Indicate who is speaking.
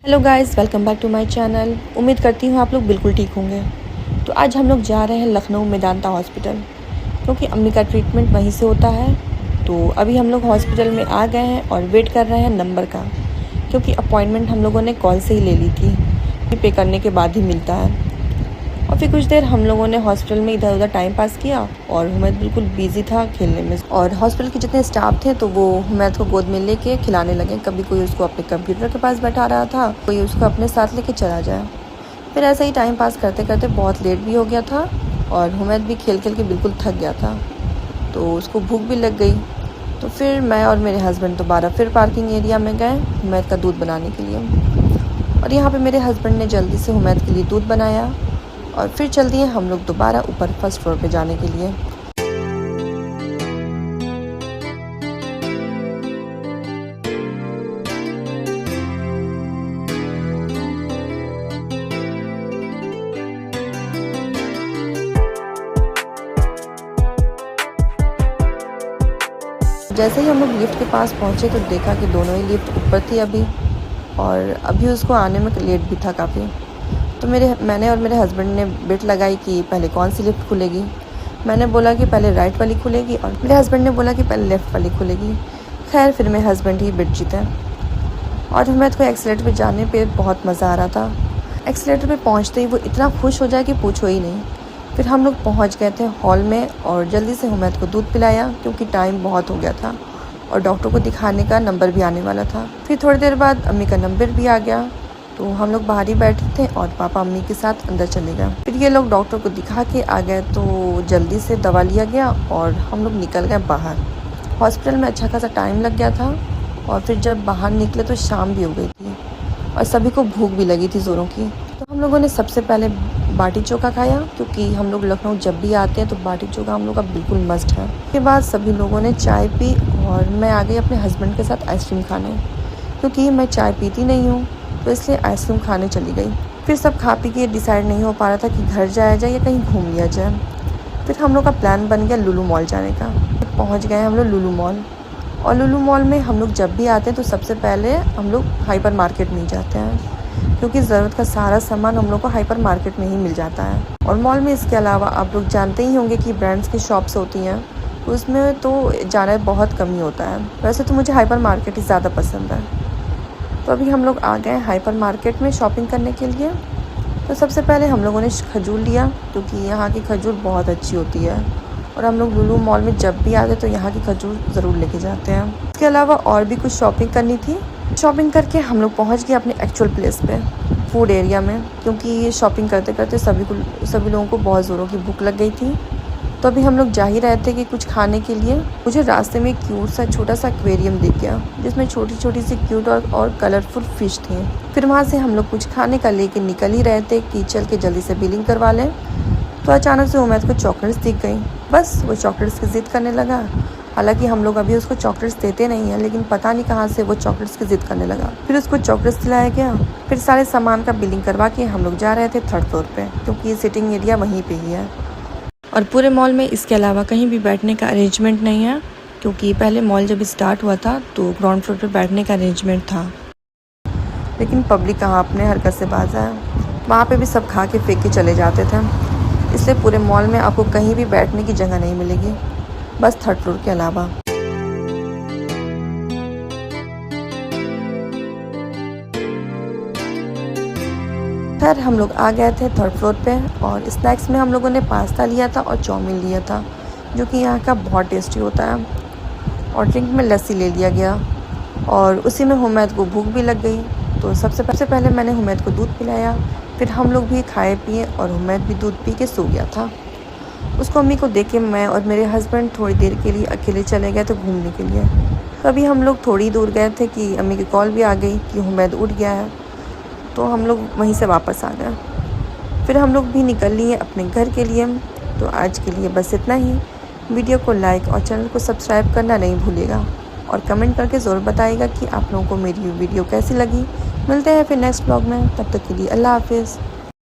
Speaker 1: Hello guys, welcome back to my channel. उम्मीद करती हूँ आप लोग बिल्कुल ठीक होंगे। तो आज हम लोग जा रहे हैं लखनऊ मेदांता हॉस्पिटल, क्योंकि अम्मी का ट्रीटमेंट वहीं से होता है। तो अभी हम लोग हॉस्पिटल में आ गए हैं और वेट कर रहे हैं नंबर का, क्योंकि अपॉइंटमेंट हम लोगों ने कॉल से ही ले ली थी। पे करने के बाद ही मिलता है। और फिर कुछ देर हम लोगों ने हॉस्पिटल में इधर उधर टाइम पास किया और हुमैद बिल्कुल बिजी था खेलने में। और हॉस्पिटल के जितने स्टाफ थे तो वो हुमैद को गोद में लेके खिलाने लगे। कभी कोई उसको अपने कंप्यूटर के पास बैठा रहा था, कोई उसको अपने साथ लेके चला जाए। फिर ऐसे ही टाइम पास करते करते बहुत लेट भी हो गया था और हुमैद भी खेल खेल के बिल्कुल थक गया था, तो उसको भूख भी लग गई। तो फिर मैं और मेरे हस्बैंड दोबारा फिर पार्किंग एरिया में गए हुमैद का दूध बनाने के लिए। और यहाँ पे मेरे हस्बैंड ने जल्दी से हुमैद के लिए दूध बनाया और फिर चल दिए हम लोग दोबारा ऊपर फर्स्ट फ्लोर पे जाने के लिए। जैसे ही हम लोग लिफ्ट के पास पहुँचे तो देखा कि दोनों ही लिफ्ट ऊपर थी अभी, और अभी उसको आने में लेट भी था काफ़ी। तो मैंने और मेरे हस्बैंड ने बेट लगाई कि पहले कौन सी लिफ्ट खुलेगी। मैंने बोला कि पहले राइट वाली खुलेगी और मेरे हस्बैंड ने बोला कि पहले लेफ़्ट वाली खुलेगी। खैर फिर मेरे हस्बैंड ही बेट जीते। और हमें तो एक्सीलेटर पे जाने पे बहुत मज़ा आ रहा था। एक्सीलेटर पे पहुंचते ही वो इतना खुश हो जाए कि पूछो ही नहीं। फिर हम लोग पहुंच गए थे हॉल में और जल्दी से हुमैद को दूध पिलाया, क्योंकि टाइम बहुत हो गया था और डॉक्टर को दिखाने का नंबर भी आने वाला था। फिर थोड़ी देर बाद अम्मी का नंबर भी आ गया, तो हम लोग बाहर ही बैठे थे और पापा अम्मी के साथ अंदर चले गए। फिर ये लोग डॉक्टर को दिखा के आ गए, तो जल्दी से दवा लिया गया और हम लोग निकल गए बाहर। हॉस्पिटल में अच्छा खासा टाइम लग गया था और फिर जब बाहर निकले तो शाम भी हो गई थी और सभी को भूख भी लगी थी ज़ोरों की। तो हम लोगों ने सबसे पहले बाटी चोखा खाया, क्योंकि हम लोग लखनऊ जब भी आते हैं तो बाटी चोखा हम लोग का बिल्कुल मस्ट है। उसके बाद सभी लोगों ने चाय पी और मैं आ गई अपने हस्बैंड के साथ आइसक्रीम खाने, क्योंकि मैं चाय पीती नहीं हूँ, तो इसलिए आइसक्रीम खाने चली गई। फिर सब खा पी के डिसाइड नहीं हो पा रहा था कि घर जाया जाए या कहीं घूम लिया जाए। फिर हम लोग का प्लान बन गया लुलु मॉल जाने का। पहुँच गए हम लोग लुलु मॉल, और लुलु मॉल में हम लोग जब भी आते हैं तो सबसे पहले हम लोग हाइपर मार्केट में ही जाते हैं, क्योंकि ज़रूरत का सारा सामान हम लोग को हाइपर मार्केट में ही मिल जाता है। और मॉल में इसके अलावा आप लोग जानते ही होंगे कि ब्रांड्स की शॉप्स होती हैं, उसमें तो जाना बहुत कम ही होता है। वैसे तो मुझे हाइपर मार्केट ही ज़्यादा पसंद है। तो अभी हम लोग आ गए हाइपर मार्केट में शॉपिंग करने के लिए। तो सबसे पहले हम लोगों ने खजूर लिया, क्योंकि यहाँ की खजूर बहुत अच्छी होती है और हम लोग लुलु मॉल में जब भी आते तो यहाँ की खजूर ज़रूर लेके जाते हैं। इसके अलावा और भी कुछ शॉपिंग करनी थी। शॉपिंग करके हम लोग पहुँच गए अपने एक्चुअल प्लेस पे, फूड एरिया में, क्योंकि शॉपिंग करते करते सभी लोगों को बहुत ज़ोरों की भूख लग गई थी। तो अभी हम लोग जा ही रहे थे कि कुछ खाने के लिए। मुझे रास्ते में क्यूट सा छोटा सा एक्वेरियम दिख गया, जिसमें छोटी छोटी सी क्यूट और कलरफुल फिश थी। फिर वहाँ से हम लोग कुछ खाने का लेके निकल ही रहे थे कि चल के जल्दी से बिलिंग करवा लें। तो अचानक से उमैद को चॉकलेट्स दिख गई। बस वो चॉकलेट्स की ज़िद करने लगा। हालांकि हम लोग अभी उसको चॉकलेट्स देते नहीं हैं, लेकिन पता नहीं कहाँ से वो चॉकलेट्स की ज़िद करने लगा। फिर उसको चॉकलेट्स दिलाया गया। फिर सारे सामान का बिलिंग करवा के हम लोग जा रहे थे थर्ड फ्लोर पे, क्योंकि सिटिंग एरिया वहीं पे ही है। और पूरे मॉल में इसके अलावा कहीं भी बैठने का अरेंजमेंट नहीं है, क्योंकि पहले मॉल जब स्टार्ट हुआ था तो ग्राउंड फ्लोर पे बैठने का अरेंजमेंट था, लेकिन पब्लिक कहाँ अपने हरकत से बाज है। वहाँ पे भी सब खा के फेंक के चले जाते थे, इसलिए पूरे मॉल में आपको कहीं भी बैठने की जगह नहीं मिलेगी, बस थर्ड फ्लोर के अलावा। खैर हम लोग आ गए थे थर्ड फ्लोर पे, और स्नैक्स में हम लोगों ने पास्ता लिया था और चाउमीन लिया था, जो कि यहाँ का बहुत टेस्टी होता है। और ड्रिंक में लस्सी ले लिया गया, और उसी में हुमैद को भूख भी लग गई। तो सबसे पहले मैंने हुमैद को दूध पिलाया। फिर हम लोग भी खाए पिए और हुमैद भी दूध पी के सो गया था। उसको अम्मी को देख के मैं और मेरे हस्बैंड थोड़ी देर के लिए अकेले चले गए थे घूमने के लिए। तो अभी हम लोग थोड़ी दूर गए थे कि अम्मी की कॉल भी आ गई कि हुमैद उठ गया है, तो हम लोग वहीं से वापस आ गए। फिर हम लोग भी निकल लिए अपने घर के लिए। तो आज के लिए बस इतना ही। वीडियो को लाइक और चैनल को सब्सक्राइब करना नहीं भूलिएगा, और कमेंट करके ज़रूर बताइएगा कि आप लोगों को मेरी वीडियो कैसी लगी। मिलते हैं फिर नेक्स्ट ब्लॉग में, तब तक के लिए अल्लाह हाफिज़।